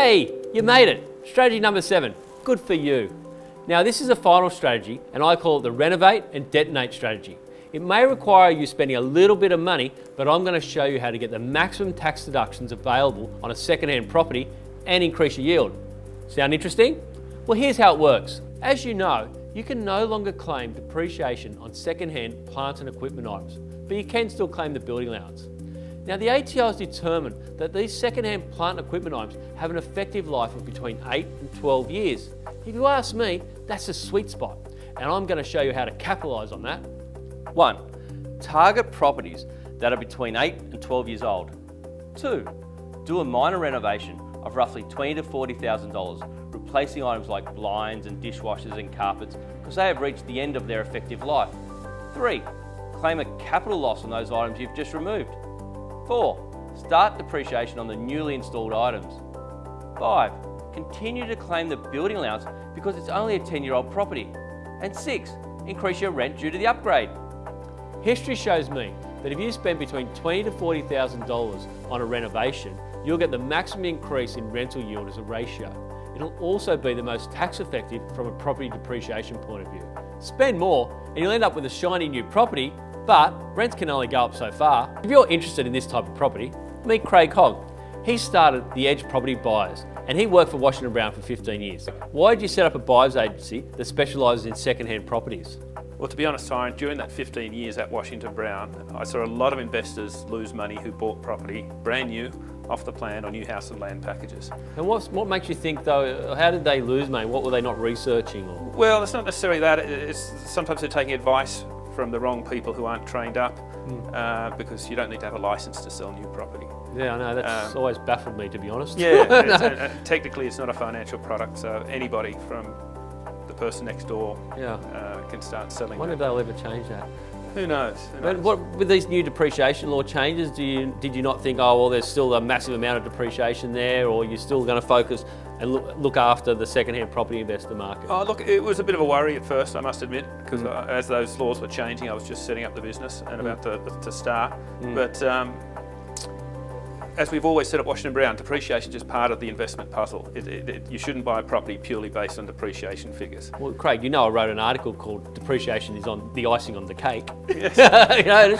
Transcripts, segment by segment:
Hey, you made it. Strategy number 7. Good for you. Now this is a final strategy and I call it the Renovate and Detonate strategy. It may require you spending a little bit of money, but I'm going to show you how to get the maximum tax deductions available on a second-hand property and increase your yield. Sound interesting? Well, here's how it works. As you know, you can no longer claim depreciation on second-hand plant and equipment items, but you can still claim the building allowance. Now the ATO has determined that these second-hand plant and equipment items have an effective life of between 8 and 12 years. If you ask me, that's a sweet spot, and I'm going to show you how to capitalise on that. 1. Target properties that are between 8 and 12 years old. 2. Do a minor renovation of roughly $20,000 to $40,000, replacing items like blinds and dishwashers and carpets because they have reached the end of their effective life. 3. Claim a capital loss on those items you've just removed. 4. Start depreciation on the newly installed items. 5. Continue to claim the building allowance because it's only a 10-year-old property. And 6. Increase your rent due to the upgrade. History shows me that if you spend between $20,000 to $40,000 on a renovation, you'll get the maximum increase in rental yield as a ratio. It'll also be the most tax effective from a property depreciation point of view. Spend more and you'll end up with a shiny new property, but rents can only go up so far. If you're interested in this type of property, meet Craig Hogg. He started The Edge Property Buyers and he worked for Washington Brown for 15 years. Why did you set up a buyers agency that specialises in second-hand properties? Well, to be honest, Tyron, during that 15 years at Washington Brown, I saw a lot of investors lose money who bought property brand new, off the plan, or new house and land packages. And what makes you think though, how did they lose money? What were they not researching? Or? Well, it's not necessarily that. It's sometimes they're taking advice from the wrong people who aren't trained up because you don't need to have a license to sell new property. Yeah, I know, that's always baffled me, to be honest. Yeah, and technically it's not a financial product, so anybody from the person next door can start selling. I wonder if they'll ever change that. Who knows? But what, with these new depreciation law changes, did you not think, oh well, there's still a massive amount of depreciation there, or you're still going to focus and look after the second-hand property investor market? Oh, look, it was a bit of a worry at first, I must admit, because as those laws were changing, I was just setting up the business and about to start. But as we've always said at Washington Brown, depreciation is just part of the investment puzzle. You shouldn't buy a property purely based on depreciation figures. Well, Craig, you know I wrote an article called "Depreciation is on the icing on the cake." Yes.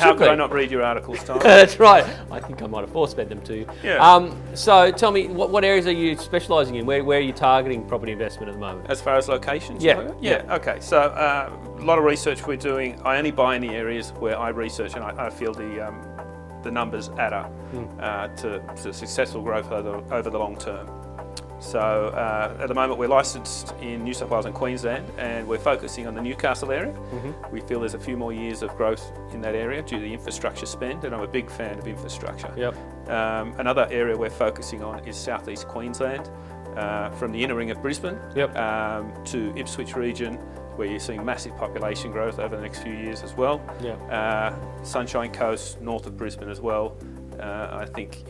How could I not read your articles, Tom? That's right. I think I might have force-fed them to you. Yeah. So tell me, what areas are you specialising in? Where are you targeting property investment at the moment? As far as locations? Yeah. Okay. So a lot of research we're doing. I only buy in the areas where I research and I feel the numbers add up to successful growth over the long term. So at the moment we're licensed in New South Wales and Queensland, and we're focusing on the Newcastle area. We feel there's a few more years of growth in that area due to the infrastructure spend, and I'm a big fan of infrastructure. Yep. Another area we're focusing on is southeast Queensland, from the inner ring of Brisbane to Ipswich region, where you're seeing massive population growth over the next few years as well. Sunshine Coast, north of Brisbane as well. I think,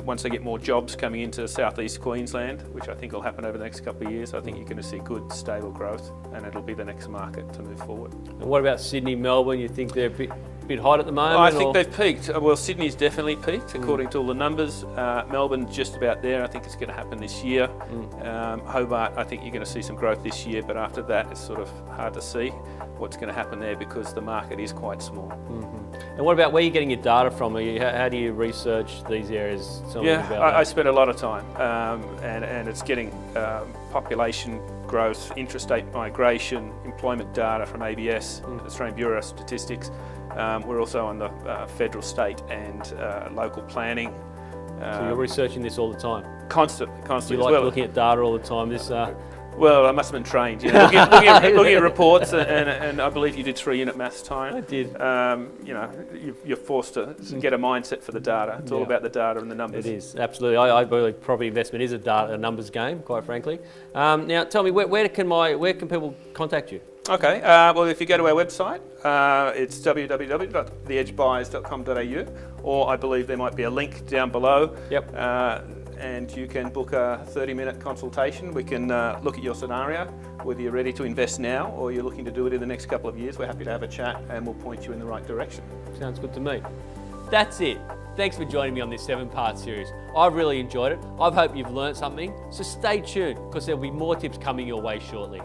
once they get more jobs coming into southeast Queensland, which I think will happen over the next couple of years, I think you're going to see good, stable growth, and it'll be the next market to move forward. And what about Sydney, Melbourne? You think they're a bit hot at the moment? I think they've peaked. Well, Sydney's definitely peaked, according to all the numbers. Melbourne's just about there. I think it's going to happen this year. Hobart, I think you're going to see some growth this year, but after that, it's sort of hard to see what's going to happen there because the market is quite small. And what about where you're getting your data from? How do you research these areas? I spend a lot of time, and it's getting population growth, interstate migration, employment data from ABS, Australian Bureau of Statistics. We're also on the federal, state and local planning. So you're researching this all the time? Constantly. You like looking at data all the time? Well, I must have been trained, looking at reports, and I believe you did 3-unit maths, time. I did. You're forced to get a mindset for the data. It's all about the data and the numbers. It is, absolutely. I believe property investment is a numbers game, quite frankly. Now, tell me, where can people contact you? Okay, well, if you go to our website, it's www.theedgebuyers.com.au, or I believe there might be a link down below. And you can book a 30-minute consultation. We can look at your scenario, whether you're ready to invest now or you're looking to do it in the next couple of years. We're happy to have a chat and we'll point you in the right direction. Sounds good to me. That's it. thanks for joining me on this 7-part series. I've really enjoyed it. I hope you've learned something, so stay tuned because there'll be more tips coming your way shortly.